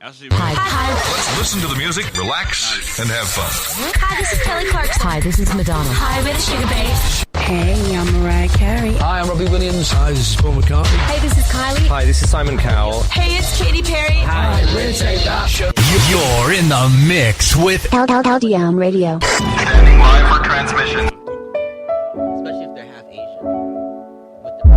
Hi. Let's listen to the music, relax, and have fun. Hi, this is Kelly Clarkson. Hi, this is Madonna. Hi, we're the Sugar Babes. Hey, I'm Mariah Carey. Hi, I'm Robbie Williams. Hi, this is Paul McCartney. Hey, this is Kylie. Hi, this is Simon Cowell. Hey, it's Katy Perry. Hi, we're Take That. You're in the mix with LDM Radio. Standing live for transmission. Especially if they're half Asian. With the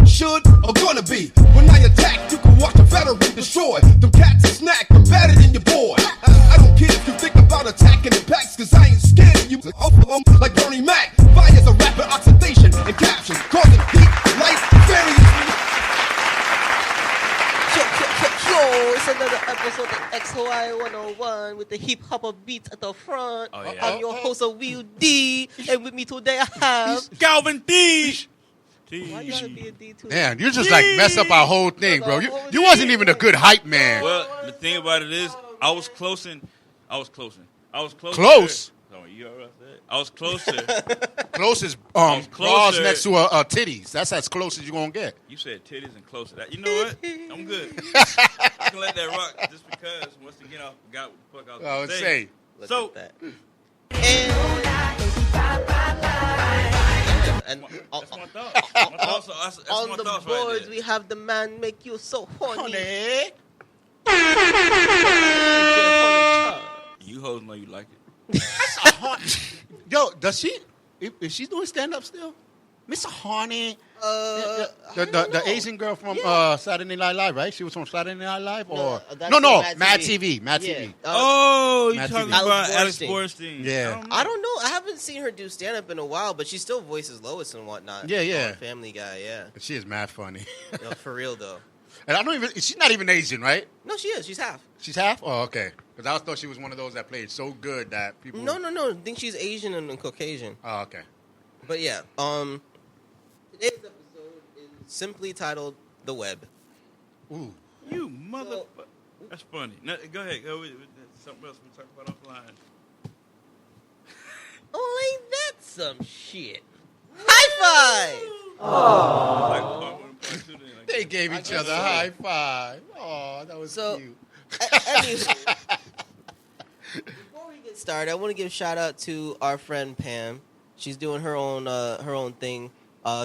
should or gonna be. When I attack, you can watch a veteran destroy. Them cats a snack, I'm better than your boy. I don't care if you think about attacking the packs, cause I ain't scared of you. Off of them like Bernie Mac. Fire's a rapid oxidation and caption, causing heat, light, various. Yo, it's another episode of XY 101 with the hip hop beats at the front. Oh, yeah. I'm your host of Will D, and with me today I have Calvin D. Why you gotta be a D too? Damn, you just like mess up our whole thing, bro. You wasn't even a good hype man. Well, the thing about it is, I was closing. Close? Oh, you heard what I said? I was closer. Close is closer. bras next to titties. That's as close as you're gonna get. You said titties and closer. You know what? I'm good. I can let that rock just because once again I forgot what the fuck I was going to say. So, that. And that's my thought. on the boards we have the man make you so horny. You hoes know you like it. Yo, does she? Is she doing stand up still? Mr. Horny. The Asian girl from Saturday Night Live, right? She was on Saturday Night Live, or no, Mad TV. Mad TV. Oh, you Mad talking TV. about Alex Borstein? Yeah. I don't know. I haven't seen her do stand up in a while, but she still voices Lois and whatnot. Yeah. On Family Guy, yeah. She is mad funny. No, for real though. And I don't even. She's not even Asian, right? No, she is. She's half. She's half. Oh, okay. Because I thought she was one of those that played so good that people. No. I think she's Asian and Caucasian. Oh, okay. But yeah, today's episode is simply titled "The Web." Ooh. You motherfucker. That's funny. No, go ahead. Go with something else we'll talk about offline. Oh, ain't that some shit? High five! Oh. They gave each other a high five. Oh, that was cute. Anyway, before we get started, I want to give a shout out to our friend Pam. She's doing her own thing.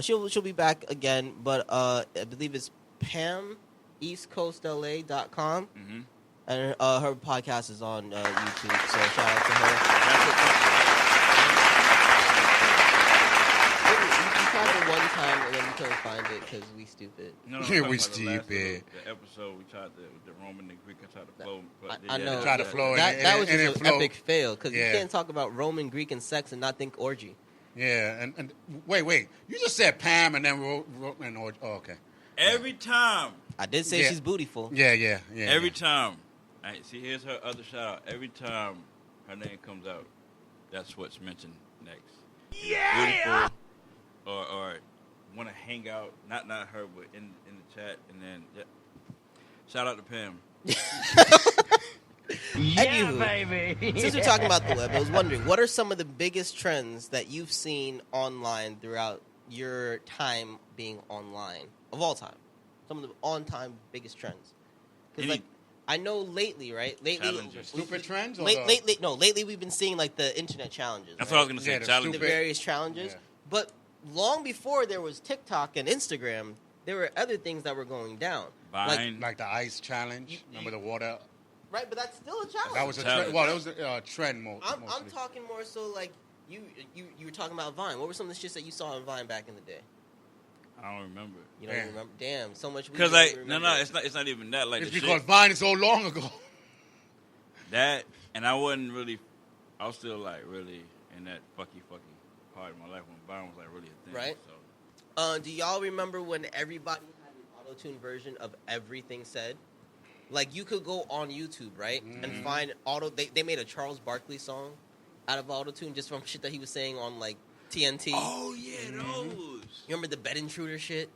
She'll be back again, but I believe it's PamEastCoastLA.com. Mm-hmm. And her podcast is on YouTube, so shout out to her. We tried it one time and then we couldn't find it because we stupid. No, we stupid. The episode we tried with the Roman and Greek. I tried to flow. I know. Try to flow. That was just an flow. epic fail because you can't talk about Roman, Greek, and sex and not think orgy. Yeah, and wait. You just said Pam and then okay. Every time. I did say she's bootyful. Yeah. Every time. All right, see, here's her other shout out. Every time her name comes out, that's what's mentioned next. Yeah! Beautiful, or want to hang out, not her, but in the chat, and then, shout out to Pam. Anywho, baby. Since we're talking about the web, I was wondering, what are some of the biggest trends that you've seen online throughout your time being online, of all time? Some of the on-time biggest trends. Because, like, I know lately, right? Stupid trends? Lately we've been seeing, like, the internet challenges. That's what I was going to say, challenges. The various challenges. Yeah. But long before there was TikTok and Instagram, there were other things that were going down. Vine. Like the ice challenge. Remember the water? Right, but that's still a challenge. That was a trend. Well, it was a trend mode. I'm talking more so like you were talking about Vine. What were some of the shits that you saw on Vine back in the day? I don't remember. You don't remember? Damn, so much. Because no, it's not even that. Like it's because Vine is so long ago. That and I wasn't really. I was still like really in that fucky part of my life when Vine was like really a thing. Right. So. Do y'all remember when everybody had an auto-tune version of Everything Said? Like, you could go on YouTube, right, and find They made a Charles Barkley song out of auto-tune just from shit that he was saying on, like, TNT. Oh, yeah, those. You remember the bed intruder shit?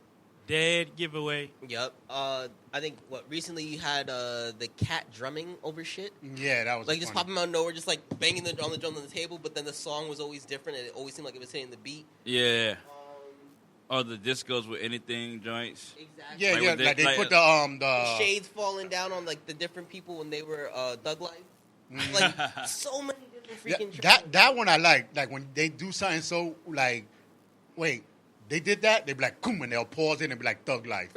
Dead giveaway. Yep. I think, recently you had the cat drumming over shit? Yeah, that was Like, just funny. popping out of nowhere, just, like, banging on the drum on the table, but then the song was always different, and it always seemed like it was hitting the beat. Yeah. Or the discos with anything joints. Exactly. Yeah, Like, yeah. when they- Like they like, put the Shades falling down on, like, the different people when they were Thug Life. Like, so many different Yeah, freaking that one I like when they do something so like, wait, they did that? They be like, boom, and they'll pause it and be like, Thug Life.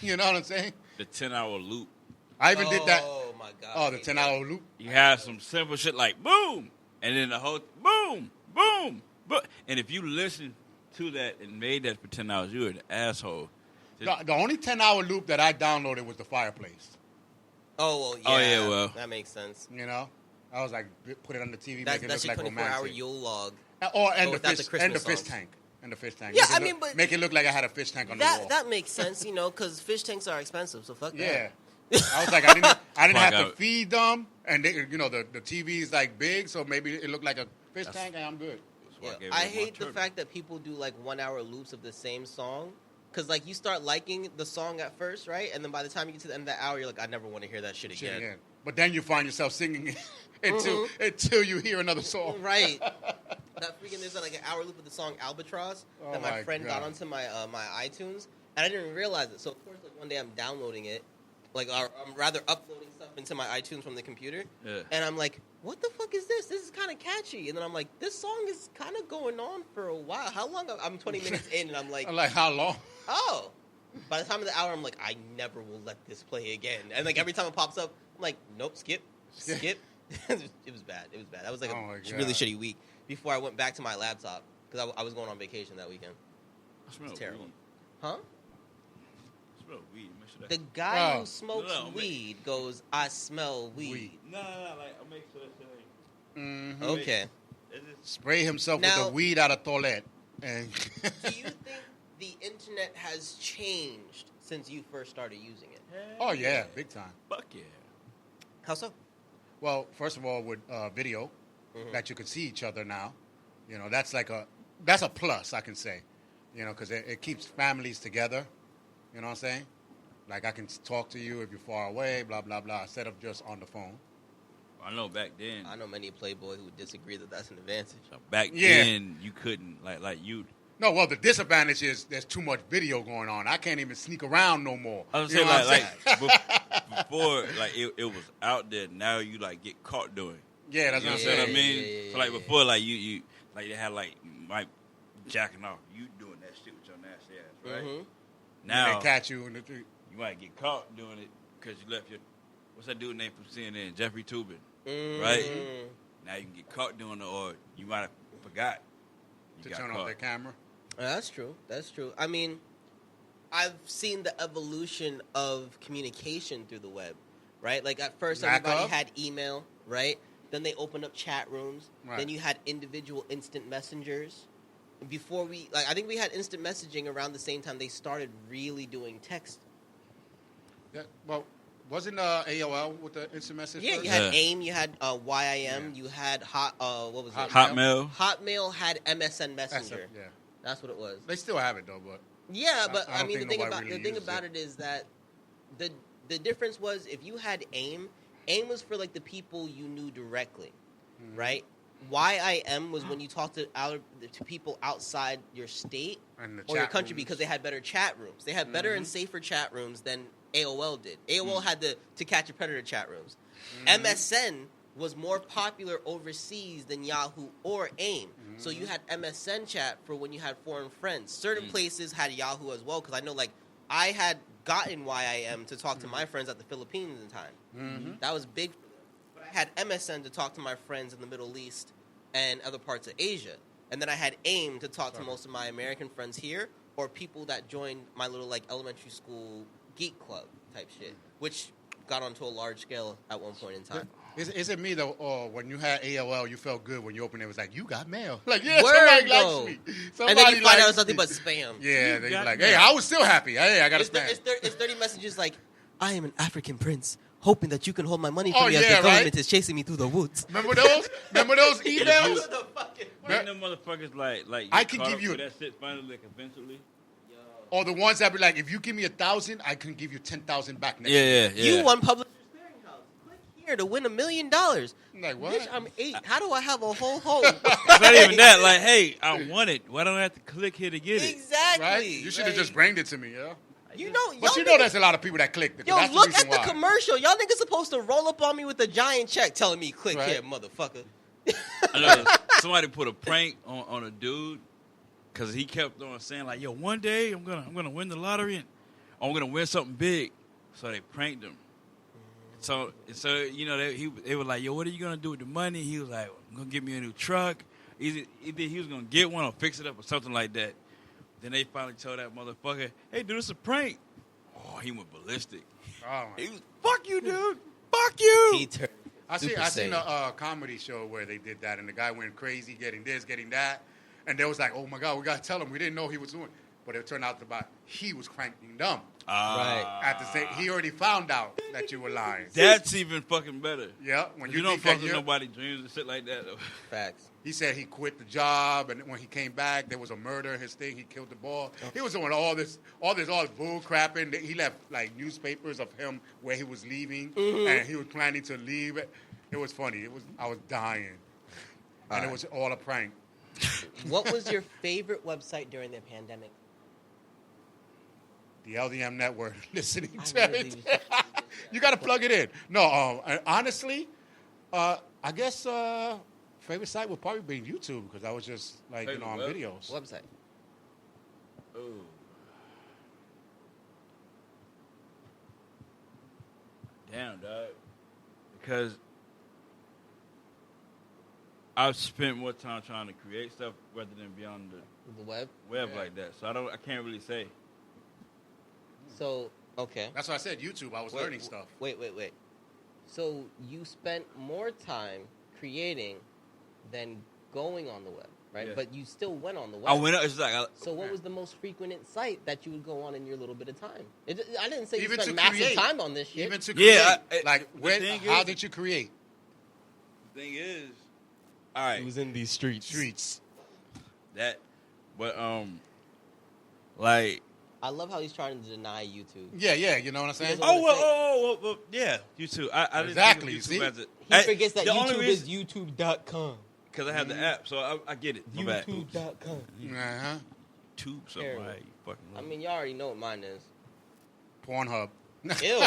You know what I'm saying? The 10-hour loop. I even did that. Oh, my God. Oh, the 10-hour loop. You have some simple shit like boom, and then the whole boom, boom, boom. And if you listen to that and made that for 10 hours, you're an asshole. The only 10-hour loop that I downloaded was the fireplace. Oh, well, yeah. Oh, yeah, well. That makes sense. You know? I was like, put it on the TV, That's make it look like 24-hour romantic. Yule log. And but the without the fish, Christmas and the fish songs. tank. And the fish tank. Yeah, Make it I look- mean, but- make it look like I had a fish tank on the wall. That makes sense, you know, because fish tanks are expensive, so fuck Yeah. that. I was like, I didn't Fuck have to out. feed them, and they, you know, the TV is like big, so maybe it looked like a fish tank, and I'm good. That's why Yeah, gave I it up on hate the Turtle. fact that people do like 1 hour loops of the same song. Because, like, you start liking the song at first, right? And then by the time you get to the end of the hour, you're like, I never want to hear that shit Shit again. again. But then you find yourself singing it until you hear another song. Right. That freaking, there's like an hour loop of the song Albatross Oh that my my friend got God. onto my my iTunes, and I didn't realize it. So, of course, like, one day I'm downloading it, like, or I'm rather uploading stuff into my iTunes from the computer, Yeah. and I'm like, what the fuck is this? This is kind of catchy. And then I'm like, this song is kind of going on for a while. How long? I'm 20 minutes in, and I'm like, I'm like, how long? oh. By the time of the hour, I'm like, I never will let this play again. And, like, every time it pops up, I'm like, nope, skip. It was bad. It was bad. That was like Oh my a God. really shitty week before I went back to my laptop because I was going on vacation that weekend. I smell It's terrible. weed. Huh? I smell weed. Make sure that. The guy Oh. who smokes No, weed goes, I smell weed. No, like I make sure that shit ain't. Mhm. Okay. It's just- Spray himself with Now- the weed out of toilet. And Do you think the internet has changed since you first started using it? oh, yeah, big time. Fuck yeah. How so? Well, first of all, with video, Mm-hmm. that you can see each other now, you know, that's a plus, I can say, you know, because it keeps families together. You know what I'm saying? Like, I can talk to you if you're far away, blah, blah, blah, instead of just on the phone. I know back then. I know many Playboy who would disagree that that's an advantage. Back Yeah. then you couldn't like you. No, well, the disadvantage is there's too much video going on. I can't even sneak around no more. I was You know saying what I'm like before like it was out there. Now you like get caught doing. it. Yeah, that's You know what what I'm I saying. mean? yeah, So like yeah. before, like you like they had like Mike jacking off. You doing that shit with your nasty ass, right? Mhm. Now They catch you in the street. you might get caught doing it because you left your what's that dude name from CNN? Jeffrey Tubin, Mm. right? Now you can get caught doing it, or you might have forgot. You To got turn caught. off their camera. That's true. That's true. I mean, I've seen the evolution of communication through the web, right? Like at first, Lack everybody of? had email, right? Then they opened up chat rooms. Right. Then you had individual instant messengers. Before I think we had instant messaging around the same time they started really doing text. Yeah, well, wasn't AOL with the instant message? Yeah, first? you had Yeah. AIM, you had YIM, you had what was it? Hotmail. Hotmail had MSN That's Messenger. it, yeah. That's what it was. They still have it though, but Yeah, but I I, don't mean, think the thing nobody really uses about it. it is that the difference was if you had AIM, AIM was for like the people you knew directly, Mm-hmm. right? YIM was when you talked to people outside your state And the or your chat country rooms. because they had better chat rooms. They had better and safer chat rooms than AOL did. AOL had the To Catch a Predator chat rooms. MSN was more popular overseas than Yahoo or AIM. So you had MSN chat for when you had foreign friends. Certain places had Yahoo as well because I know like I had gotten YIM to talk to my friends at the Philippines in time. That was big for them. But I had MSN to talk to my friends in the Middle East and other parts of Asia. And then I had AIM to talk to most of my American friends here or people that joined my little like elementary school geek club type shit, which got onto a large scale at one point in time. Is it me though? Or when you had AOL, you felt good when you opened it. It was like you got mail. Like yeah, Word, somebody though. likes me. And Somebody then you find out likes it's nothing me. but spam. Yeah, they be got like, mail. hey, I was still happy. Hey, I got a It's, spam. it's 30 messages like, I am an African prince, hoping that you can hold my money for Oh, me as yeah, the government right? is chasing me through the woods. Remember those? Remember those emails? Man, them motherfuckers like I can caught give up you- with that shit finally, like eventually. Or the ones that be like, if you give me 1,000, I can give you 10,000 back next Yeah. You won Publishers Clearinghouse. Click here to win $1 million. I'm like, what? Bitch, I'm 8. How do I have a whole home? It's not even that. Like, hey, I want it. Why don't I have to click here to get it? Exactly. Right? You should have just brained it to me, yeah? You know, But you know there's a lot of people that click. Yo, That's look the at reason the why. commercial. Y'all niggas supposed to roll up on me with a giant check telling me, click Right. here, motherfucker. I know somebody put a prank on a dude because he kept on saying like, "Yo, one day I'm gonna win the lottery and I'm gonna win something big." So they pranked him. So you know they were like, "Yo, what are you gonna do with the money?" He was like, "I'm gonna get me a new truck." Either he was gonna get one or fix it up or something like that. Then they finally told that motherfucker, "Hey, dude, it's a prank." Oh, he went ballistic. Oh, He was, "Fuck you, dude. Fuck you." He turned I Super seen Saiyan. a comedy show where they did that, and the guy went crazy, getting this, getting that, and they was like, "Oh my God, we gotta tell him. We didn't know he was doing." But it turned out he was cranking dumb. Right. At the same, he already found out that you were lying. That's even fucking better. Yeah, when You don't think fuck that with you're- nobody dreams and shit like that. Facts. He said he quit the job, and when he came back, there was a murder in his thing. He killed the ball. He was doing all this bull crapping. He left like newspapers of him where he was leaving, and he was planning to leave. It was funny. I was dying, and it was all a prank. What was your favorite website during the pandemic? The LDM network, listening I to really it. do. You got to plug it in. No, honestly, I guess favorite site would probably be YouTube because I was just like Favorite on web? videos. Website. Oh. Damn, dog. Because I've spent more time trying to create stuff rather than be on the The web. web like that. So I can't really say. So, okay. That's why I said YouTube. I was learning stuff. Wait. So you spent more time creating than going on the web, right? Yeah. But you still went on the web. I went up. It's like So what was the most frequent site that you would go on in your little bit of time? I didn't say you Even spent to massive create. time on this shit. Even to create. Yeah, like the when? thing How is- did you create? the thing is, all right, in these streets. Streets. that, but like. I love how he's trying to deny YouTube. Yeah. You know what I'm saying? doesn't- Well, yeah, YouTube. I didn't Exactly, think of see? YouTube as He forgets that the only YouTube reason- is YouTube.com. because I have the app, so I get it. My bad. YouTube.com. Uh-huh. Tube, so Terrible. right, you fucking. I mean, y'all already know what mine is. Pornhub. Ew.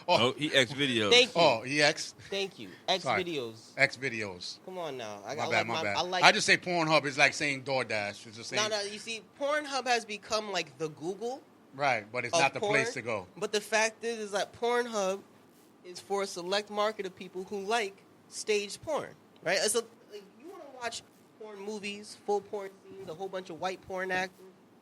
oh, he X videos. Thank you. Oh, EX. Thank you. X Sorry. videos. X videos. Come on now. My bad. I like. I just say Pornhub is like saying DoorDash. It's the same. No. You see, Pornhub has become like the Google. Right, but it's of not the porn. place to go. But the fact is that Pornhub is for a select market of people who like staged porn, right? So like, you want to watch porn movies, full porn scenes, a whole bunch of white porn actors.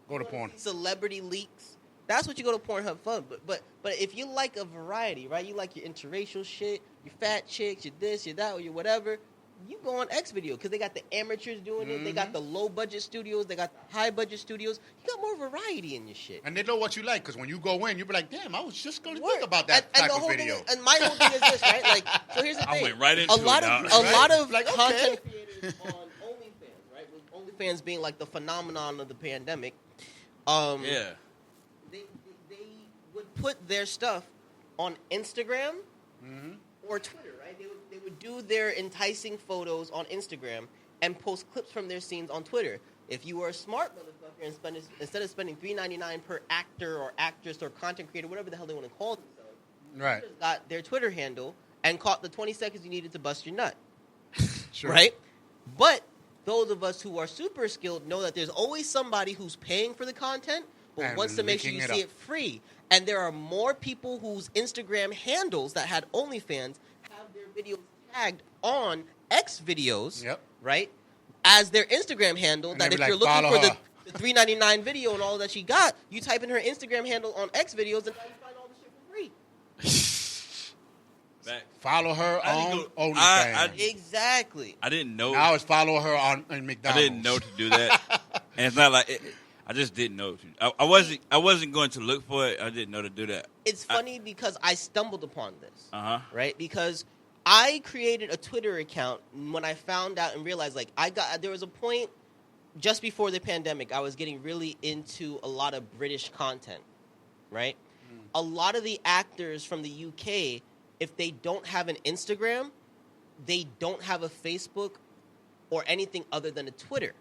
Go to You wanna porn. see celebrity leaks. That's what you go to Pornhub for. But if you like a variety, right? You like your interracial shit, your fat chicks, your this, your that, or your whatever. You go on X Video because they got the amateurs doing it. They got the low budget studios. They got the high budget studios. You got more variety in your shit. And they know what you like because when you go in, you be like, "Damn, I was just going to Word. think about that And type the of whole video." Thing is, and my whole thing is this, right? Like, so here's the I thing. went right into a lot it, of dog. a Right? lot of Like, okay. content creators on OnlyFans, right? With OnlyFans being like the phenomenon of the pandemic. Yeah. They would put their stuff on Instagram or Twitter, right? They would do their enticing photos on Instagram and post clips from their scenes on Twitter. If you were a smart motherfucker and instead of spending $3.99 per actor or actress or content creator, whatever the hell they want to call themselves, Right. you just got their Twitter handle and caught the 20 seconds you needed to bust your nut. Sure. Right? But those of us who are super skilled know that there's always somebody who's paying for the content but And wants to make sure you leaking it see up. it free. And there are more people whose Instagram handles that had OnlyFans have their videos tagged on X videos, Yep. right? As their Instagram handle, And that they if be you're like, looking "Follow for her." the $3.99 video and all that she got, you type in her Instagram handle on X videos and now you find all the shit for free. Back. Follow her I on didn't go- OnlyFans. Exactly. I didn't know. Now it's follow her on I McDonald's. didn't know to do that. And it's not like I just didn't know. I wasn't going to look for it. I didn't know to do that. It's funny because I stumbled upon this. Right? Because I created a Twitter account when I found out and realized, like, there was a point just before the pandemic, I was getting really into a lot of British content, right? A lot of the actors from the UK, if they don't have an Instagram, they don't have a Facebook or anything other than a Twitter.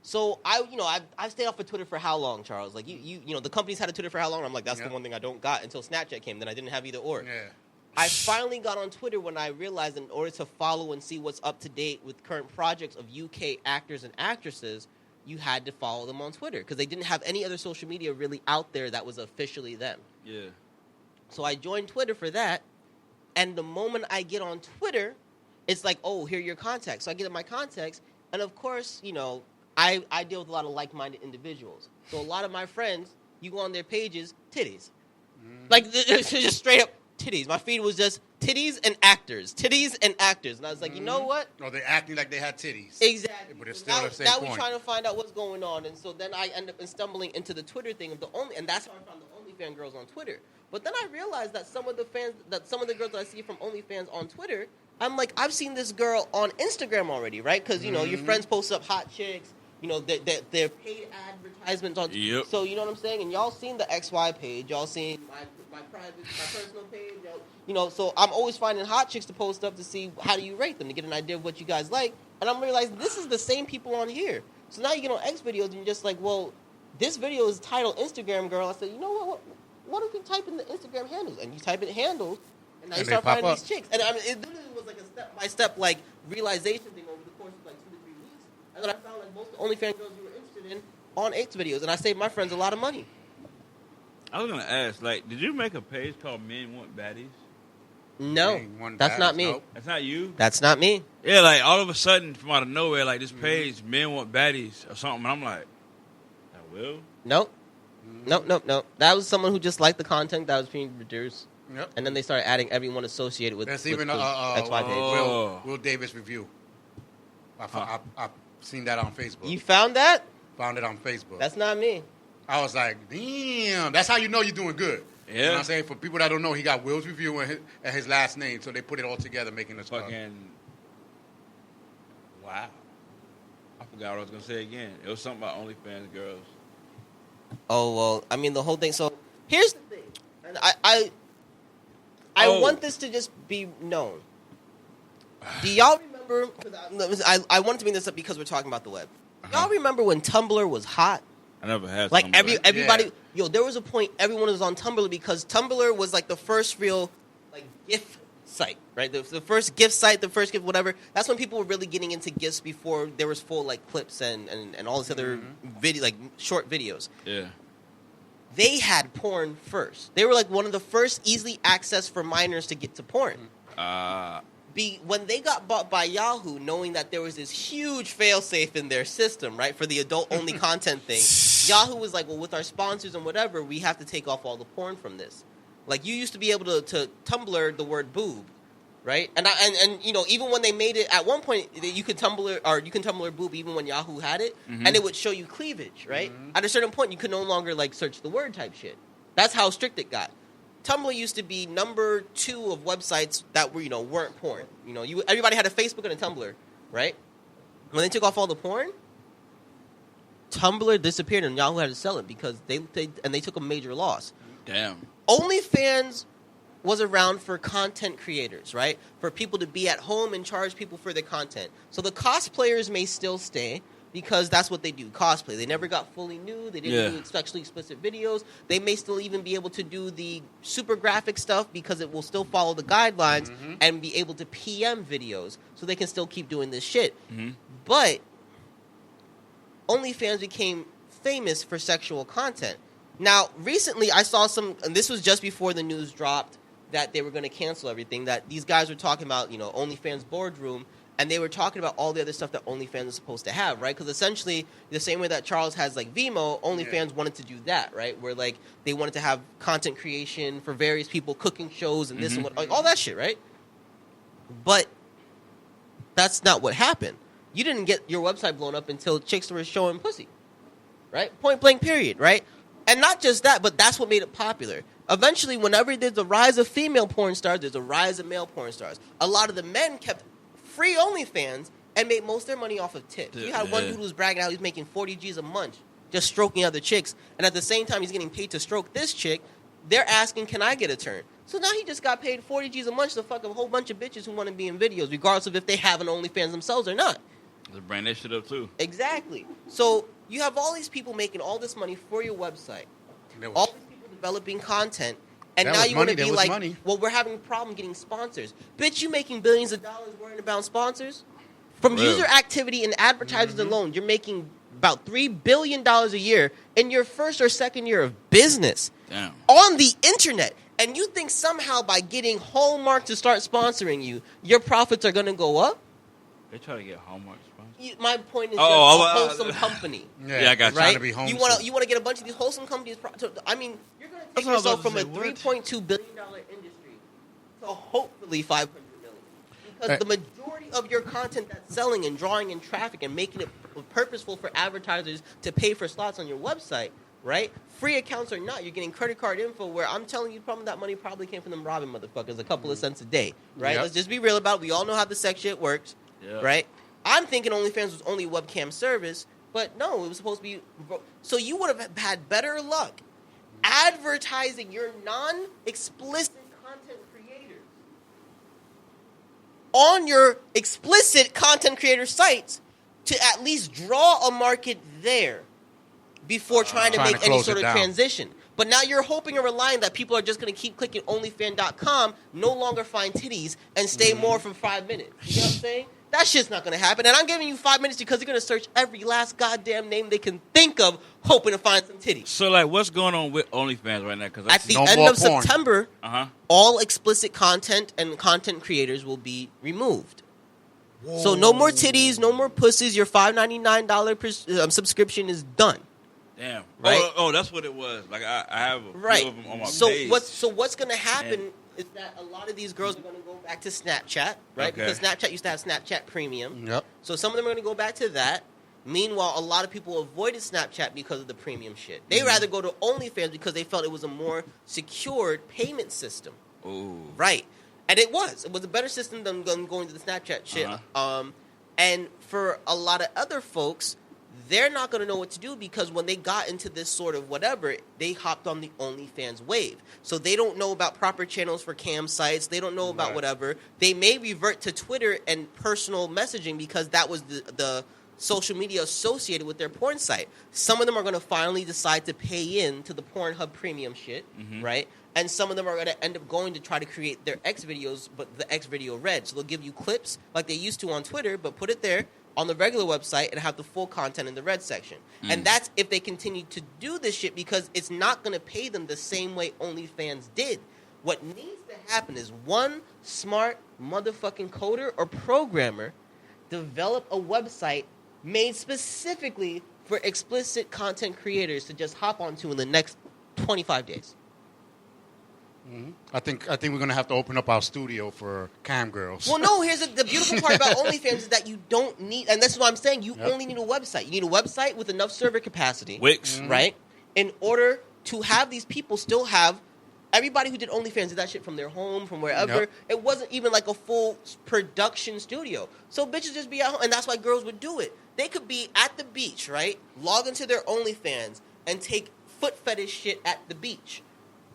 So I've stayed off of Twitter for how long, Charles? Like you know, the company's had a Twitter for how long? I'm like, that's the one thing I don't got until Snapchat came. Then I didn't have either or. Yeah. I finally got on Twitter when I realized in order to follow and see what's up to date with current projects of UK actors and actresses, you had to follow them on Twitter because they didn't have any other social media really out there that was officially them. Yeah. So I joined Twitter for that, and the moment I get on Twitter, it's like, oh, here are your contacts. So I get in my contacts, and of course, you know, I deal with a lot of like-minded individuals. So a lot of my friends, you go on their pages, titties. Like, it's just straight up titties. My feed was just titties and actors. Titties and actors. And I was like, you know what? Or they're acting like they had titties. Exactly. But it's still now, the same now point. we're trying to find out what's going on. And so then I end up stumbling into the Twitter thing of the only, and that's how I found the OnlyFans girls on Twitter. But then I realized that some of the girls that I see from OnlyFans on Twitter, I'm like, I've seen this girl on Instagram already, right? Because, you know, your friends post up hot chicks. You know, they're paid advertisements on. Yep. So you know what I'm saying? And y'all seen the XY page. Y'all seen my personal page. You know, so I'm always finding hot chicks to post up to see how do you rate them to get an idea of what you guys like. And I'm realizing this is the same people on here. So now you get on X videos and you're just like, well, this video is titled Instagram Girl. I said, you know what if you type in the Instagram handles? And you type in handles, and now you start finding these chicks. And I mean, it literally was like a step-by-step like realization thing over the course of like 2 to 3 weeks. And then I found like most of the OnlyFans girls you were interested in on X videos, and I saved my friends a lot of money. I was gonna ask, like, did you make a page called Men Want Baddies? No, that's not me. Nope. That's not you? That's not me. Yeah, like, all of a sudden, from out of nowhere, like, this page, Men Want Baddies, or something, and I'm like, I will? Nope. Nope. That was someone who just liked the content that was being produced. Yep. And then they started adding everyone associated with That's with even the XY page. Will Davis review. I've seen that on Facebook. You found that? Found it on Facebook. That's not me. I was like, damn. That's how you know you're doing good. Yeah. You know what I'm saying? For people that don't know, he got Will's review and his last name, so they put it all together, making this fucking. Wow. I forgot what I was gonna say again. It was something about OnlyFans girls. Oh well, I mean the whole thing. So here's the thing, and I want this to just be known. Do y'all remember? I wanted to bring this up because we're talking about the web. Y'all remember when Tumblr was hot? I never had like Tumblr. everybody. Yeah. Yo, there was a point everyone was on Tumblr because Tumblr was like the first real like GIF site, right? The first GIF site, the first GIF whatever. That's when people were really getting into GIFs before there was full like clips and all this other video like short videos. Yeah. They had porn first. They were like one of the first easily accessed for minors to get to porn. When they got bought by Yahoo, knowing that there was this huge failsafe in their system, right, for the adult-only content thing, Yahoo was like, well, with our sponsors and whatever, we have to take off all the porn from this. Like, you used to be able to Tumblr the word boob, right? And you know, even when they made it, at one point, you could Tumblr boob even when Yahoo had it, and it would show you cleavage, right? At a certain point, you could no longer, like, search the word type shit. That's how strict it got. Tumblr used to be number 2 of websites that were, you know, weren't porn. You know, everybody had a Facebook and a Tumblr, right? When they took off all the porn, Tumblr disappeared and Yahoo had to sell it because they took a major loss. Damn. OnlyFans was around for content creators, right? For people to be at home and charge people for their content. So the cosplayers may still stay because that's what they do, cosplay. They never got fully nude. They didn't do sexually explicit videos. They may still even be able to do the super graphic stuff because it will still follow the guidelines and be able to PM videos so they can still keep doing this shit. But OnlyFans became famous for sexual content. Now, recently I saw and this was just before the news dropped that they were going to cancel everything, that these guys were talking about, you know, OnlyFans boardroom, and they were talking about all the other stuff that OnlyFans is supposed to have, right? Because essentially, the same way that Charles has, like, Vimeo, OnlyFans wanted to do that, right? Where, like, they wanted to have content creation for various people, cooking shows and this and what, like, all that shit, right? But that's not what happened. You didn't get your website blown up until chicks were showing pussy. right? Point blank, period, right? And not just that, but that's what made it popular. Eventually, whenever there's a rise of female porn stars, there's a rise of male porn stars. A lot of the men kept free OnlyFans and made most of their money off of tips. You had one dude who was bragging out he's making 40 G's a month just stroking other chicks, and at the same time he's getting paid to stroke this chick. They're asking, can I get a turn? So now he just got paid 40 G's a month to fuck a whole bunch of bitches who want to be in videos, regardless of if they have an OnlyFans themselves or not. They bring that shit up too. Exactly. So you have all these people making all this money for your website, all these people developing content, and now you want to be like, well, we're having a problem getting sponsors. Bitch, you making billions of dollars worrying about sponsors? From user activity and advertisers alone, you're making about $3 billion a year in your first or second year of business. Damn. On the internet. And you think somehow by getting Hallmark to start sponsoring you, your profits are going to go up? They try to get Hallmark sponsored. My point is just a wholesome company. Yeah, I got right? To be you want to get a bunch of these wholesome companies. I mean, you're going to take yourself from a $3.2 billion industry to hopefully $500 million. Because the majority of your content that's selling and drawing in traffic and making it purposeful for advertisers to pay for slots on your website, right? Free accounts or not, you're getting credit card info where I'm telling you that money probably came from them robbing motherfuckers a couple of cents a day, right? Let's just be real about it. We all know how the sex shit works, right? I'm thinking OnlyFans was only a webcam service, but no, it was supposed to be. So you would have had better luck advertising your non-explicit content creators on your explicit content creator sites to at least draw a market there before trying to make any sort of transition. But now you're hoping and relying that people are just going to keep clicking OnlyFans.com, no longer find titties, and stay more for 5 minutes. You know what I'm saying? That shit's not going to happen. And I'm giving you 5 minutes because you're going to search every last goddamn name they can think of, hoping to find some titties. So, like, what's going on with OnlyFans right now? Cause at the end of September, all explicit content and content creators will be removed. Whoa. So no more titties, no more pussies. Your $5.99 subscription is done. Damn. Right? Oh, that's what it was. Like I have a few of them on my page. What's going to happen is that a lot of these girls are going to go back to Snapchat, right? Because Snapchat used to have Snapchat Premium. Yep. So some of them are going to go back to that. Meanwhile, a lot of people avoided Snapchat because of the premium shit. They'd rather go to OnlyFans because they felt it was a more secured payment system. Ooh. Right. And it was. It was a better system than going to the Snapchat shit. And for a lot of other folks, they're not going to know what to do because when they got into this sort of whatever, they hopped on the OnlyFans wave. So they don't know about proper channels for cam sites. They don't know about whatever. They may revert to Twitter and personal messaging because that was the social media associated with their porn site. Some of them are going to finally decide to pay in to the Pornhub premium shit, right? And some of them are going to end up going to try to create their X videos, but the X video red. So they'll give you clips like they used to on Twitter, but put it there on the regular website and have the full content in the red section. And that's if they continue to do this shit because it's not going to pay them the same way OnlyFans did. What needs to happen is one smart motherfucking coder or programmer develop a website made specifically for explicit content creators to just hop onto in the next 25 days. I think we're gonna have to open up our studio for cam girls. Well, no. Here's the beautiful part about OnlyFans is that you don't need, and this is what I'm saying. You only need a website. You need a website with enough server capacity, Wix, right? In order to have these people still have everybody who did OnlyFans did that shit from their home, from wherever. It wasn't even like a full production studio. So bitches just be at home, and that's why girls would do it. They could be at the beach, right? Log into their OnlyFans and take foot fetish shit at the beach,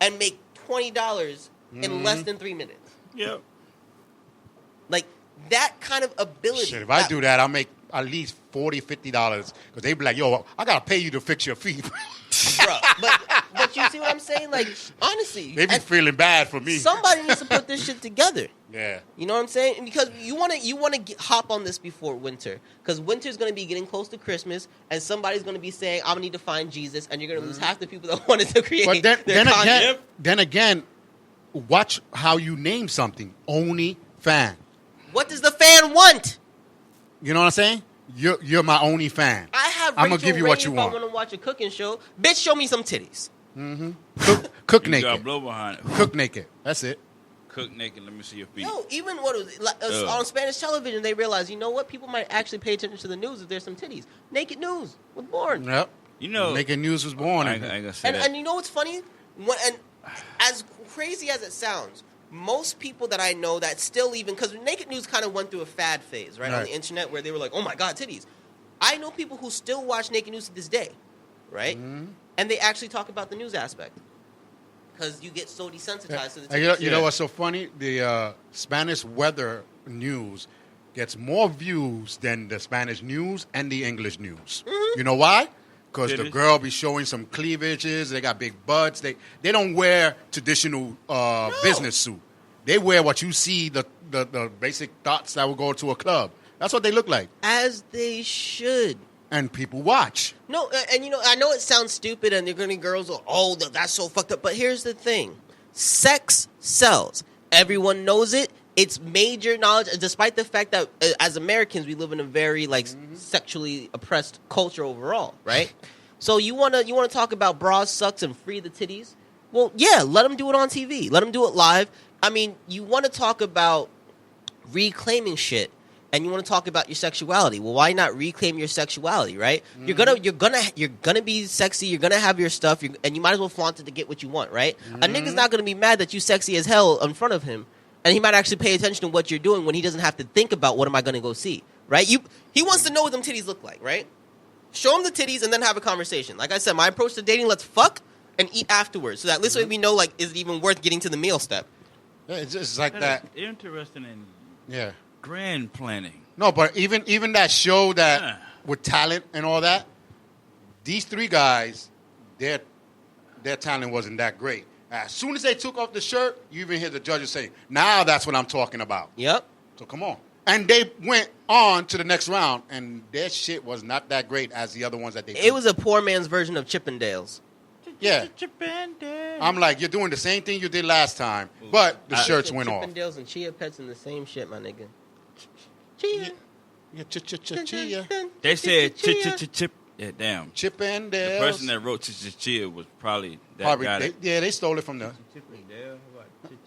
and make $20 in less than 3 minutes. Yep. Like that kind of ability. Shit, if I do that, I'll make at least $40, $50 because they be like, "Yo, I gotta pay you to fix your feet." Bro, but you see what I'm saying? Like honestly, they be feeling bad for me. Somebody needs to put this shit together. Yeah. You know what I'm saying? Because you want to hop on this before winter. Because winter's going to be getting close to Christmas, and somebody's going to be saying, I'm going to need to find Jesus, and you're going to lose half the people that wanted to create But their content. then again, watch how you name something. OnlyFan. What does the fan want? You know what I'm saying? You're my only fan. I have I'm Rachel gonna give you Ray what you if want. I want to watch a cooking show. Bitch, show me some titties. Cook You naked. got blow behind it. Cook naked. That's it. Cook naked. Let me see your feet. No, even what it was like, on Spanish television, they realized, you know what? People might actually pay attention to the news if there's some titties. Naked news with Bourne. Yep. You know, Naked News was born. I ain't gonna say that. And you know what's funny? And as crazy as it sounds, most people that I know that still even, because Naked News kind of went through a fad phase, right, on the internet where they were like, oh my God, titties. I know people who still watch Naked News to this day, right? Mm-hmm. And they actually talk about the news aspect. Because you get so desensitized to the titties. You know what's so funny? The Spanish weather news gets more views than the Spanish news and the English news. Mm-hmm. You know why? Because the girl be showing some cleavages. They got big butts. They don't wear traditional business suit. They wear what you see, the basic thoughts that would go to a club. That's what they look like. As they should. And people watch. No, and you know, I know it sounds stupid and they're going to girls go, oh, that's so fucked up. But here's the thing. Sex sells. Everyone knows it. It's major knowledge, despite the fact that as Americans we live in a very sexually oppressed culture overall, right? So you wanna talk about bras sucks and free the titties? Well, yeah, let them do it on TV. Let them do it live. I mean, you want to talk about reclaiming shit, and you want to talk about your sexuality. Well, why not reclaim your sexuality, right? Mm-hmm. You're gonna be sexy. You're gonna have your stuff, and you might as well flaunt it to get what you want, right? Mm-hmm. A nigga's not gonna be mad that you sexy as hell in front of him. And he might actually pay attention to what you're doing when he doesn't have to think about what am I going to go see, right? He wants to know what them titties look like, right? Show him the titties and then have a conversation. Like I said, my approach to dating, let's fuck and eat afterwards. So that this way we know, like, is it even worth getting to the meal step? Yeah, it's just like that. Interesting in grand planning. No, but even that show that with talent and all that, these three guys, their talent wasn't that great. As soon as they took off the shirt, you even hear the judges say, now that's what I'm talking about. Yep. So come on. And they went on to the next round, and their shit was not that great as the other ones that they did. It was a poor man's version of Chippendales. Yeah. Chippendales. I'm like, you're doing the same thing you did last time, but the shirts went off. Chippendales and Chia Pets in the same shit, my nigga. Chia. Yeah, Chia. They said chip. Yeah, damn. Chippendales. The person that wrote Chia was probably that guy. They stole it from the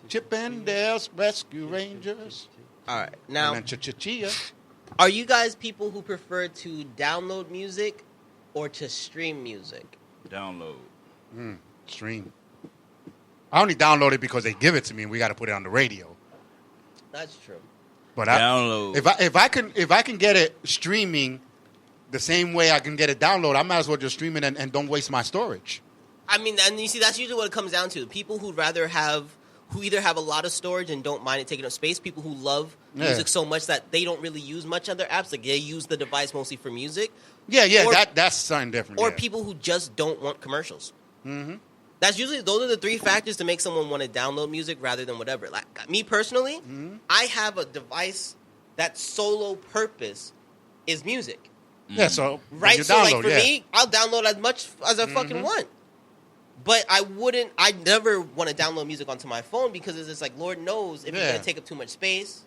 Chippendales Rescue Rangers. All right, now, and then Chia. Are you guys people who prefer to download music or to stream music? Download. Stream. I only download it because they give it to me and we got to put it on the radio. That's true. But download. If I can get it streaming the same way I can get it download, I might as well just stream it and don't waste my storage. I mean, and you see, that's usually what it comes down to. People who either have a lot of storage and don't mind it taking up space. People who love music so much that they don't really use much other apps. Like they use the device mostly for music. Yeah, or, that's something different. Or people who just don't want commercials. Mm-hmm. Those are the three factors to make someone want to download music rather than whatever. Like me personally, I have a device that's solo purpose is music. Yeah, so right. So like for me, I'll download as much as I fucking want. But I never want to download music onto my phone because it's just like, Lord knows if it's going to take up too much space,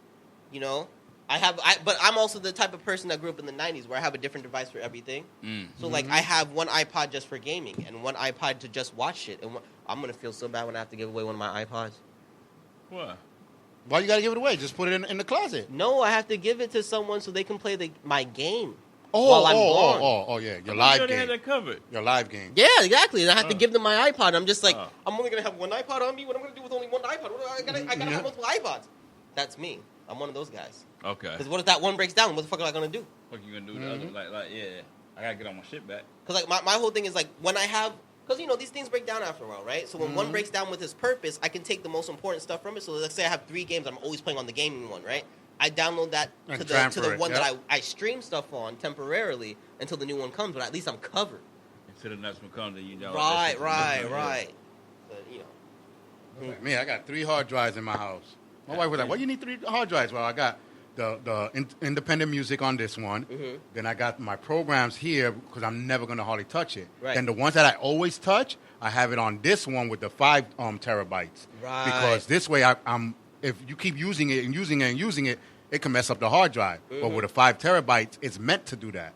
you know. But I'm also the type of person that grew up in the 90s where I have a different device for everything. So like I have one iPod just for gaming and one iPod to just watch shit. And I'm going to feel so bad when I have to give away one of my iPods. What? Why you got to give it away? Just put it in the closet. No, I have to give it to someone so they can play my game. While I'm gone. Yeah, your live game. They had that covered. Your live game. Yeah, exactly. And I have to give them my iPod. I'm just like, I'm only gonna have one iPod on me. What am I gonna do with only one iPod? I gotta have multiple iPods. That's me. I'm one of those guys. Okay. Because what if that one breaks down? What the fuck am I gonna do? What you gonna do? The other, like, yeah. I gotta get all my shit back. Because like my whole thing is like when I have, because you know these things break down after a while, right? So when one breaks down with its purpose, I can take the most important stuff from it. So let's say I have 3 games, I'm always playing on the gaming one, right? I download that to the one that I stream stuff on temporarily until the new one comes, but at least I'm covered. Until the next one comes, and you know. Right. But, you know. Me, I got 3 hard drives in my house. My wife was like, "Why you need 3 hard drives?" Well, I got the independent music on this one. Then I got my programs here because I'm never gonna hardly touch it. Right. Then the ones that I always touch, I have it on this one with the 5 terabytes. Right. Because this way, I'm if you keep using it and using it and using it, it can mess up the hard drive. But with a 5 terabytes, it's meant to do that.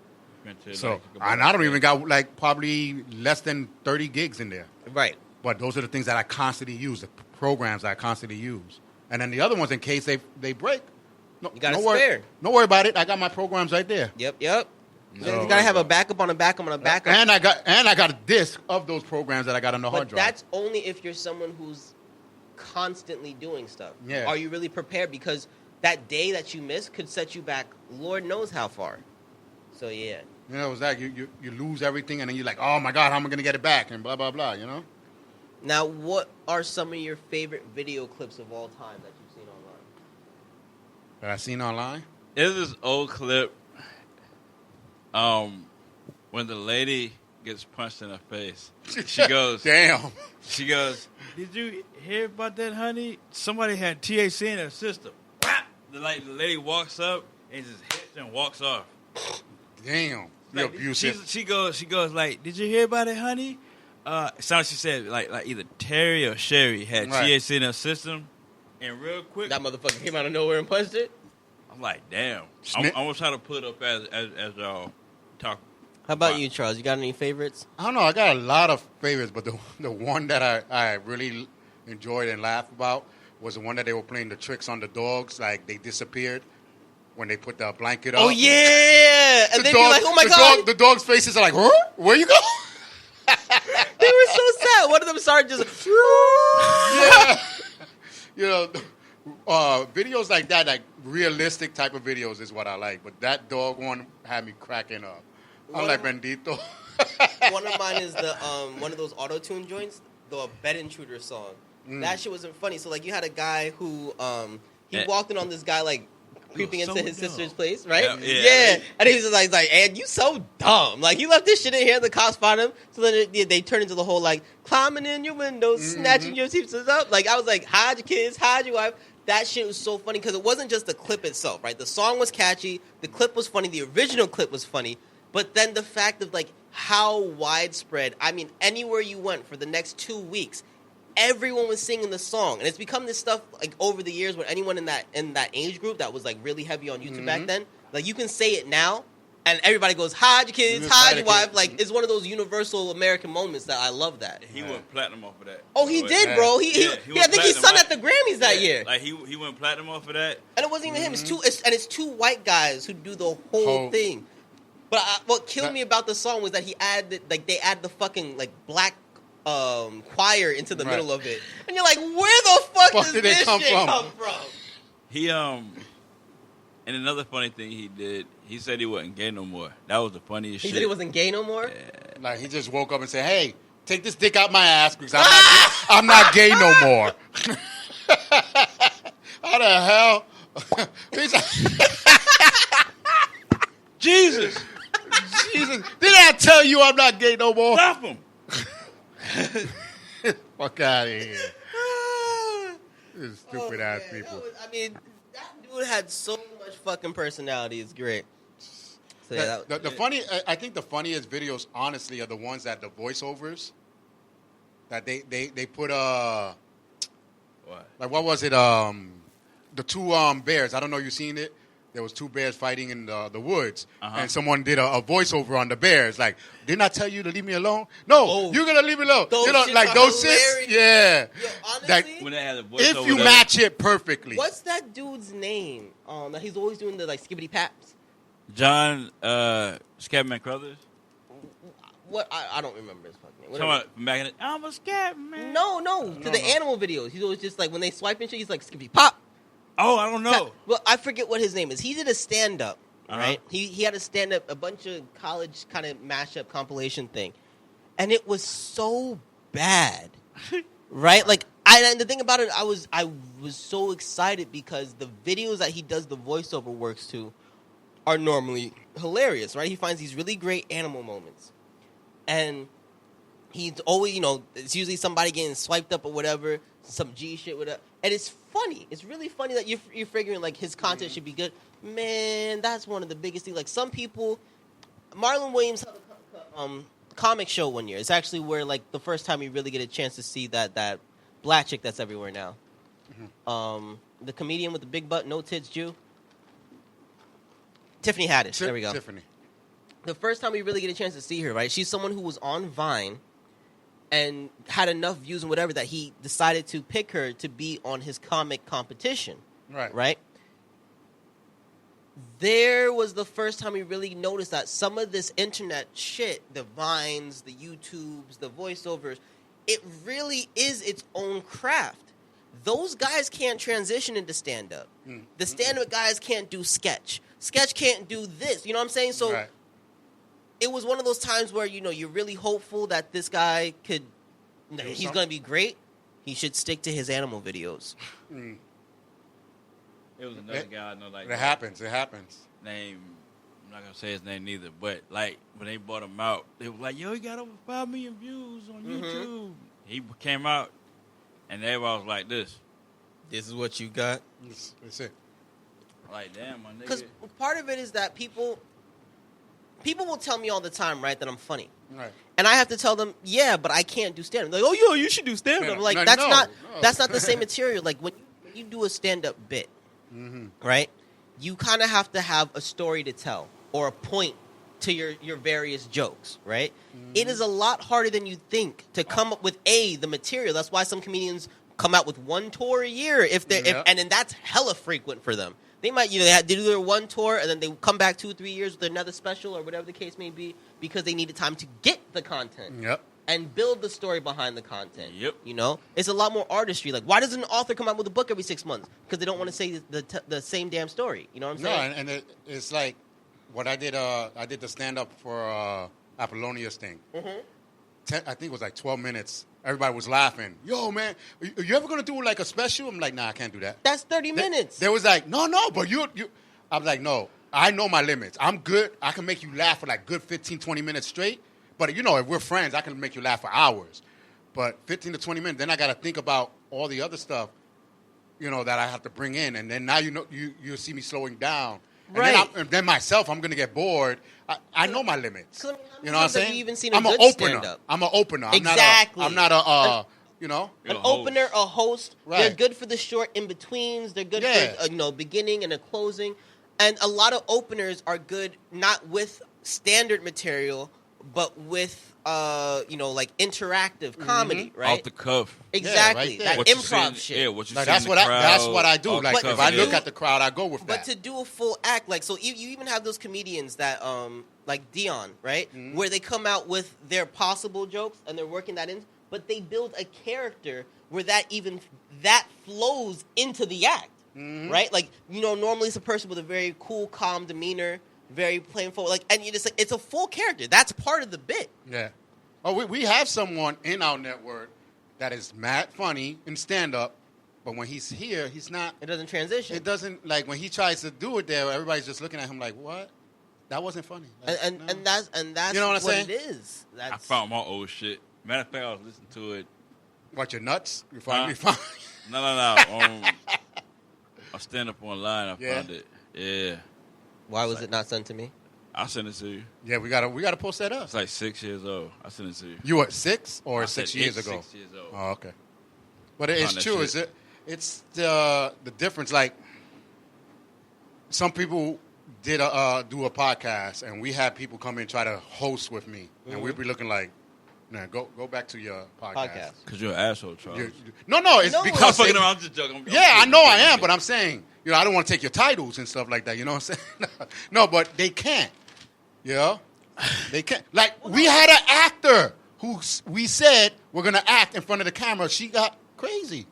So, and I don't even got like probably less than 30 gigs in there. Right. But those are the things that I constantly use, the programs I constantly use. And then the other ones, in case they break, you got to spare. Don't worry about it. I got my programs right there. Yep. You gotta have a backup on a backup on a backup. And I got a disc of those programs that I got on the hard But drive. that's only if you're someone who's constantly doing stuff. Yeah. Are you really prepared? Because that day that you miss could set you back Lord knows how far. So, yeah. You know, it's like you lose everything, and then you're like, oh, my God, how am I going to get it back? And blah, blah, blah, you know? Now, what are some of your favorite video clips of all time that you've seen online? That I've seen online? There's this old clip when the lady gets punched in the face. She goes, damn. She goes, Did you hear about that, honey? Somebody had THC in their system. The lady walks up and just hits and walks off. Damn. You're abusive. She goes like, did you hear about it, honey? Sounds like she said like either Terry or Sherry had THC in her system, and real quick that motherfucker came out of nowhere and punched it. I'm like, damn. I'm gonna try to put up as y'all talk. How about you, Charles? You got any favorites? I don't know. I got a lot of favorites, but the one that I really enjoyed and laughed about was the one that they were playing the tricks on the dogs, like they disappeared when they put the blanket up. Oh, yeah! And they'd be like, oh, my God! The dog's faces are like, huh? Where you go? They were so sad. One of them started just... Yeah. You know, videos like that, like realistic type of videos is what I like. But that dog one had me cracking up. I'm like, Bendito. One of mine is the one of those auto-tune joints, the Bed Intruder song. That shit wasn't funny. So, like, you had a guy who, he walked in on this guy, like, creeping into his sister's place, right? Yeah. And he was just like, and you so dumb. Like, he left this shit in here, the cops found him. So then they turned into the whole, like, climbing in your windows, snatching your sisters up. Like, I was like, hide your kids, hide your wife. That shit was so funny because it wasn't just the clip itself, right? The song was catchy. The clip was funny. The original clip was funny. But then the fact of, like, how widespread, I mean, anywhere you went for the next 2 weeks, everyone was singing the song. And it's become this stuff, like, over the years where anyone in that age group that was, like, really heavy on YouTube back then, like, you can say it now, and everybody goes, hide your kids, hide your wife. Like, it's one of those universal American moments that I love that. He went platinum off of that. Oh, he did, bro. I think he sung at the Grammys that year. Like, he went platinum off of that. And it wasn't even him. It's two white guys who do the whole thing. But what killed me about the song was that they add the fucking, like, black choir into the middle of it. And you're like, where the fuck does did this they come shit from? come from? He, and another funny thing he did, he said he wasn't gay no more. That was the funniest shit. He said he wasn't gay no more? Yeah. Like, he just woke up and said, hey, take this dick out my ass because I'm not gay no more. How the hell? Jesus. Did I tell you I'm not gay no more? Stop him. Fuck out of here. These stupid ass people. I mean, that dude had so much fucking personality. It's great. So, yeah, I think the funniest videos, honestly, are the ones that the voiceovers that they put what? Like, what was it? The two bears. I don't know if you've seen it. There was two bears fighting in the woods, and someone did a voiceover on the bears. Like, didn't I tell you to leave me alone? No, you're gonna leave me alone. Those you know, shits like are those hilarious. shits. Yeah. Yo, honestly, Like, When they had a voiceover if you there. match it perfectly. what's that dude's name? That he's always doing the, like, skibbity paps. John Scatman Crothers. What? I don't remember his fucking name. Talking about back in the, I'm a Scatman. No. To the animal videos, he's always just like when they swipe and shit. He's like skibbity pop. Oh, I don't know. Well, I forget what his name is. He did a stand-up, right? He had a stand-up, a bunch of college kind of mashup compilation thing. And it was so bad, right? Like, and the thing about it, I was so excited because the videos that he does the voiceover works to are normally hilarious, right? He finds these really great animal moments. And he's always, it's usually somebody getting swiped up or whatever, some G shit, whatever. And it's funny. It's really funny that you're figuring, like, his content should be good. Man, that's one of the biggest things. Like, some people, Marlon Williams had a comic show one year. It's actually where, like, the first time you really get a chance to see that black chick that's everywhere now. The comedian with the big butt, no tits Jew. Tiffany Haddish. There we go. Tiffany. The first time we really get a chance to see her, right? She's someone who was on Vine and had enough views and whatever that he decided to pick her to be on his comic competition. Right. Right? there was the first time we really noticed that some of this internet shit, the Vines, the YouTubes, the voiceovers, it really is its own craft. Those guys can't transition into stand-up. The stand-up guys can't do sketch. Sketch can't do this. You know what I'm saying? So it was one of those times where, you know, you're really hopeful that this guy could, he's going to be great. He should stick to his animal videos. It was another guy I know, like... It happens. Name, I'm not going to say his name neither, but, like, when they brought him out, they were like, yo, he got over 5 million views on YouTube. He came out, and everybody was like this. This is what you got? That's it. Like, damn, my nigga. Because part of it is that people will tell me all the time, right, that I'm funny. Right. And I have to tell them, yeah, but I can't do stand-up. Like, oh, yo, you should do stand-up. I'm like, that's not the same material. Like, when you do a stand-up bit, right, you kind of have to have a story to tell or a point to your various jokes, right? It is a lot harder than you think to come up with, the material. That's why some comedians come out with one tour a year, and then that's hella frequent for them. They might, you know, they do their one tour, and then they come back 2 or 3 years with another special or whatever the case may be because they needed time to get the content. Yep. And build the story behind the content. Yep. You know? It's a lot more artistry. Like, why doesn't an author come out with a book every 6 months? Because they don't want to say the same damn story. You know what I'm saying? No, and it's like what I did the stand-up for Apollonia's thing. I think it was like 12 minutes. Everybody was laughing. Yo, man, you ever going to do like a special? I'm like, nah, I can't do that. That's 30 minutes. They was like, no, but you. I was like, no, I know my limits. I'm good. I can make you laugh for like good 15, 20 minutes straight. But, you know, if we're friends, I can make you laugh for hours. But 15 to 20 minutes, then I got to think about all the other stuff, you know, that I have to bring in. And then now, you know, you see me slowing down. Right. And then myself, I'm going to get bored. I know my limits. So, you know what I'm saying? Have you even seen a I'm good an opener. stand-up? I'm an opener. Exactly. I'm not a you know. An opener, a host. Right. They're good for the short in-betweens. They're good for, you know, beginning and a closing. And a lot of openers are good not with standard material, but with, you know, like interactive comedy, right? Off the cuff. Exactly. Yeah, right that improv shit. Yeah, what you Like, see that's in what the crowd. that's what I do. off Like the if cuff, I yeah. look at the crowd, I go with But that. to do a full act, like, so you even have those comedians that, like Dion, right? Where they come out with their possible jokes and they're working that in, but they build a character where that flows into the act, right? Like, you know, normally it's a person with a very cool, calm demeanor, very playful, like, and you just like, it's a full character. That's part of the bit. Yeah. Oh, we have someone in our network that is mad funny in stand-up, but when he's here, he's not. It doesn't transition. It doesn't, like, when he tries to do it there, everybody's just looking at him like, what? That wasn't funny. Like, and no. that's You know what I'm saying? it is. That's, I found my old shit. Matter of fact, I was listening to it. What, your nuts? You finally found No. I stand up online. I found it. Yeah. Why was it not sent to me? I'll send it to you. Yeah, we gotta post that up. It's like 6 years old. I'll send it to you. You were 6 or I 6 said years it's ago? 6 years old. Oh, okay. But it's that true. shit. It's the difference. Like, some people did do a podcast, and we had people come in and try to host with me, and we'd be looking like, man, go back to your podcast. Because you're an asshole, Charles. No, it's No, because I'm fucking around. I'm just joking. I know I am, but I'm saying, you know, I don't want to take your titles and stuff like that. You know what I'm saying? No, but they can't. You know, they can't. Like, we had an actor who we said we're gonna act in front of the camera. She got crazy.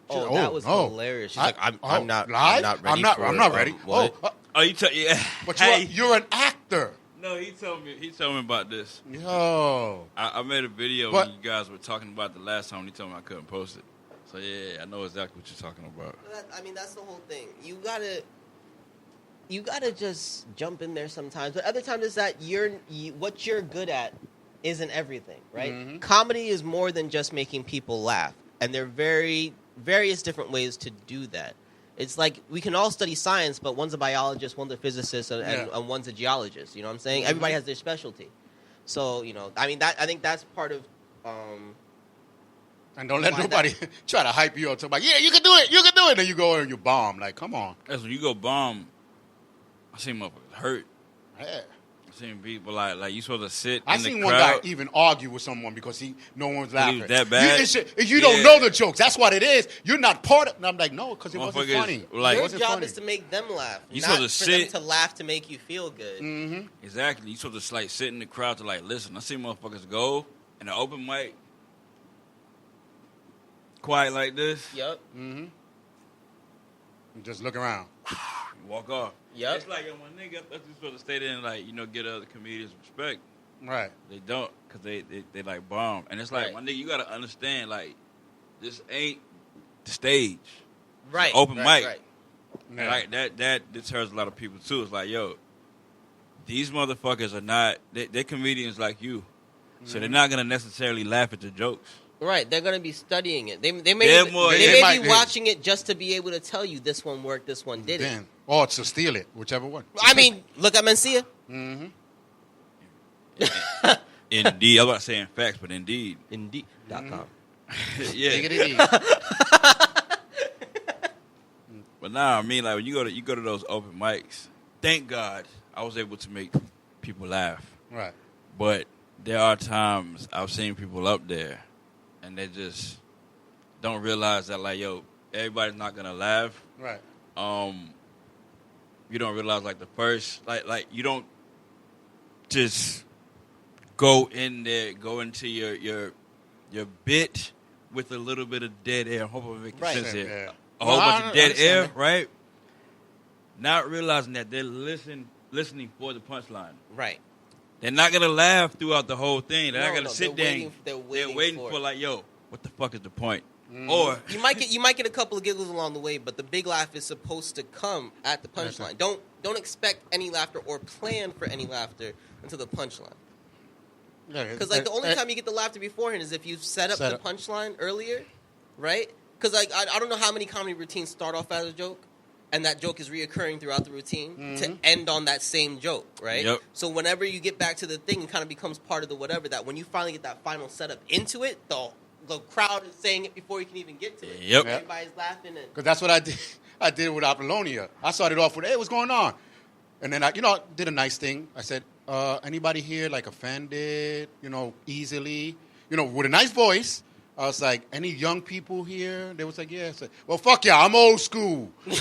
She said, That was hilarious. She's like, I'm not live. I'm not ready. I'm not ready. What? Oh, you tell yeah. But Hey. you're an actor. No, he told me about this. Yo. I made a video But- when you guys were talking about the last time. He told me I couldn't post it. So yeah, I know exactly what you're talking about. I mean, that's the whole thing. You gotta just jump in there sometimes. But other times, it's that what you're good at isn't everything, right? Comedy is more than just making people laugh, and there are various different ways to do that. It's like we can all study science, but one's a biologist, one's a physicist, and one's a geologist. You know what I'm saying? Everybody has their specialty. So, you know, I mean, I think that's part of. And don't let nobody try to hype you up. Talk about, yeah, you can do it. And you go and you bomb. Like, come on. That's when you go bomb. I see motherfuckers hurt. Yeah. Seen people like you supposed to sit. I in seen the one crowd. guy even argue with someone because no one was laughing. was that bad? You don't Yeah. know the jokes. That's what it is. You're not part of. And I'm like, no, because it wasn't Motherfuckers, funny. like- Your wasn't job funny. is to make them laugh, You not for supposed to sit- them to laugh to make you feel good. Mm-hmm. Exactly. You supposed to like sit in the crowd to like listen. I see motherfuckers go in the open mic, quiet like this. Yep. Mm-hmm. Just look around. Walk off. Yep. It's like, yo, my nigga, that's you supposed to stay there and like get other comedians respect. Right. They don't, cause they like bomb, and it's like, Right. my nigga, you gotta understand, like, this ain't the stage. Right. Open right, mic. Right. Yeah. Like that deters a lot of people too. It's like, yo, these motherfuckers are not. They're comedians like you, so they're not gonna necessarily laugh at your jokes. Right, they're gonna be studying it. They may They're more- they they may might be be. watching it just to be able to tell you this one worked, this one didn't. Then, or to steal it, whichever one. I mean, look at Mencia. Mm-hmm. Indeed, I was about to say in facts, but indeed, Indeed.com. yeah. Diggity-dee. But nah, I mean, like when you go to those open mics, thank God I was able to make people laugh. Right. But there are times I've seen people up there, and they just don't realize that, like, yo, everybody's not gonna laugh. Right. You don't realize like the first, like you don't just go in there, go into your bit with a little bit of dead air. I hope I'm making Right. sense here. Yeah. A whole Well, bunch I of dead understand air, that. right? Not realizing that they're listening for the punchline. Right. They're not gonna laugh throughout the whole thing. They're No, not gonna no, sit they're there. waiting- they're They're waiting waiting for for it. like, yo, what the fuck is the point? Mm-hmm. Or You might get a couple of giggles along the way, but the big laugh is supposed to come at the punchline. Don't expect any laughter or plan for any laughter until the punchline. Because like the only time you get the laughter beforehand is if you've set up Set the up. punchline earlier, right? Because like I don't know how many comedy routines start off as a joke, and that joke is reoccurring throughout the routine to end on that same joke, right? Yep. So whenever you get back to the thing, it kind of becomes part of the whatever. That when you finally get that final setup into it, the crowd is saying it before you can even get to it. Yep. Everybody's laughing and Because that's what I did. I did with Apollonia. I started off with, "Hey, what's going on?" And then I did a nice thing. I said, "Anybody here like offended? Easily? With a nice voice." I was like, "Any young people here?" They was like, "Yeah." I said, "Well, fuck yeah, I'm old school." You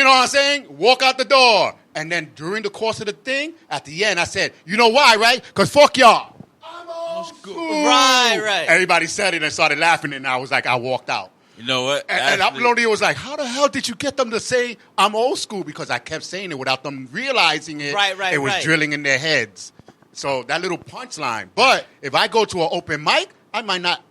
know what I'm saying? Walk out the door. And then during the course of the thing, at the end, I said, "You know why, right? Because fuck y'all. I'm old school." Right. Everybody said it and started laughing, and I was like, I walked out. you know what? And Actually- Apollonia was like, "How the hell did you get them to say I'm old school?" Because I kept saying it without them realizing it. Right, It was right. drilling in their heads. So that little punchline. But if I go to an open mic, I might not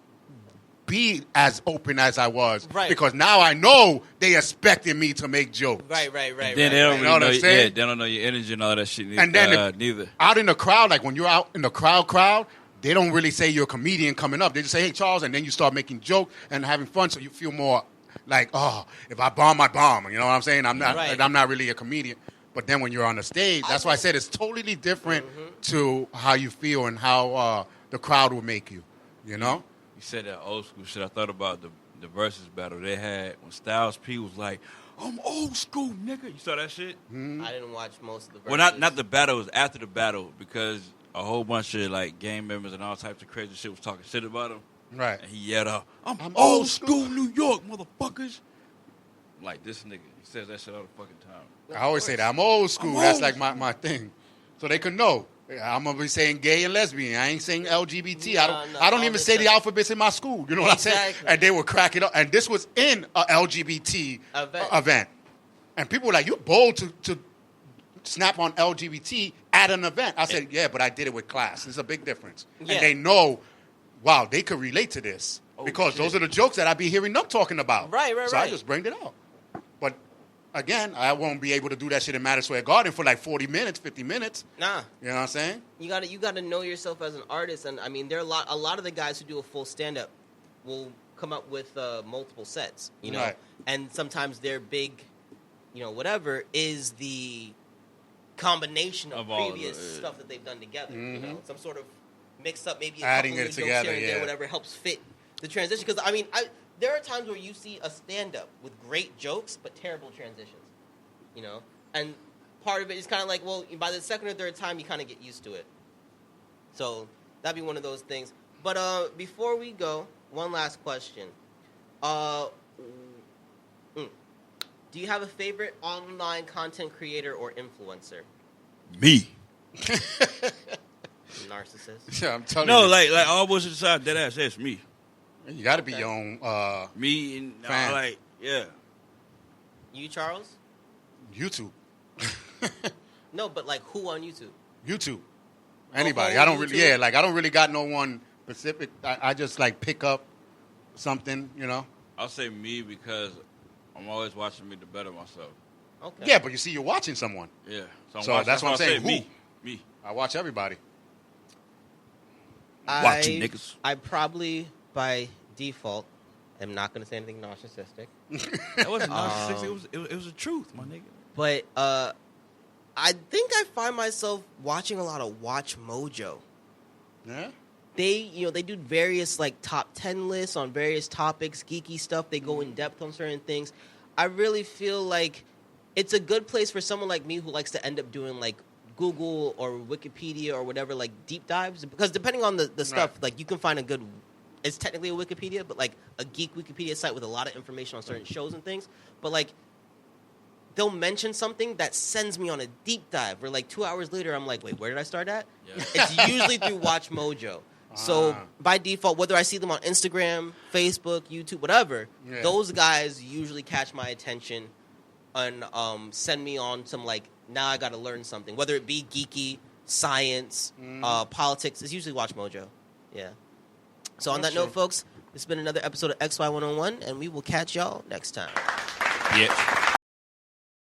be as open as I was. Right. Because now I know they expected me to make jokes. right. Then right. they don't You know really what know. I'm Yeah, saying? they don't know your energy and all that shit. And then neither. Out in the crowd, like when you're out in the crowd, they don't really say you're a comedian coming up. They just say, "Hey, Charles," and then you start making jokes and having fun, so you feel more like, "Oh, if I bomb, I bomb." You know what I'm saying? I'm not. Right. I'm not really a comedian. But then when you're on the stage, that's why I said it's totally different to how you feel and how the crowd will make you. You know? You said that old school shit. I thought about the versus battle they had when Styles P was like, "I'm old school, nigga." You saw that shit? I didn't watch most of the. Well, not the battle. It was after the battle because a whole bunch of like gang members and all types of crazy shit was talking shit about him. Right. And he yelled out, I'm I'm old old school New York, motherfuckers. Like this nigga. He says that shit all the fucking time. I always say that. I'm old school. I'm That's old like my thing. So they could know. I'm gonna be saying gay and lesbian. I ain't saying LGBT. No, I don't all even this say the stuff. alphabets in my school. You know what I'm saying? Exactly. And they would crack it up. And this was in a LGBT event. And people were like, "You're bold to snap on LGBT at an event." I said, "Yeah, but I did it with class. There's a big difference." Yeah. And they know, wow, they could relate to this because those are the jokes that I be hearing them talking about. Right. So I just bring it out. But again, I won't be able to do that shit in Madison Square Garden for like 40 minutes, 50 minutes. Nah. You know what I'm saying? You gotta know yourself as an artist, and I mean, there are a lot of the guys who do a full stand up will come up with multiple sets, Right. and sometimes their big, whatever is the combination of Of all previous the- stuff that they've done together. Some sort of mix up, maybe Adding couple it new together, jokes here and there, yeah. whatever helps fit the transition. Because I mean, there are times where you see a stand up with great jokes but terrible transitions, and part of it is kind of like, well, by the second or third time, you kind of get used to it. So that'd be one of those things. But before we go, one last question. Do you have a favorite online content creator or influencer? Me. Narcissist. Yeah, I'm telling No, you. like all bullshit aside, that ass, that's me. You got to be your own Me and fan. like, yeah. You, Charles? YouTube. No, but like who on YouTube? YouTube. Anybody. Oh, I don't really, YouTube. I don't really got no one specific. I just like pick up something, you know. I'll say me because I'm always watching me to better myself. Okay. Yeah, but you see, you're watching someone. Yeah. So that's what I'm why I saying. say Me. I watch everybody. Watch you niggas. I probably, by default, am not going to say anything narcissistic. That wasn't narcissistic. It was the truth, my nigga. But I think I find myself watching a lot of Watch Mojo. Yeah. They do various like top 10 lists on various topics, geeky stuff. They go in depth on certain things. I really feel like it's a good place for someone like me who likes to end up doing like Google or Wikipedia or whatever, like deep dives. Because depending on the stuff, Right. like you can find a good, it's technically a Wikipedia, but like a geek Wikipedia site with a lot of information on certain shows and things. But like they'll mention something that sends me on a deep dive where like 2 hours later I'm like, wait, where did I start at? Yeah. It's usually through Watch Mojo. So by default, whether I see them on Instagram, Facebook, YouTube, whatever, Yeah. those guys usually catch my attention and send me on some like, now I got to learn something. Whether it be geeky, science, politics, it's usually Watch Mojo. Yeah. So on that note, folks, it's been another episode of XY101, and we will catch y'all next time. Yeah.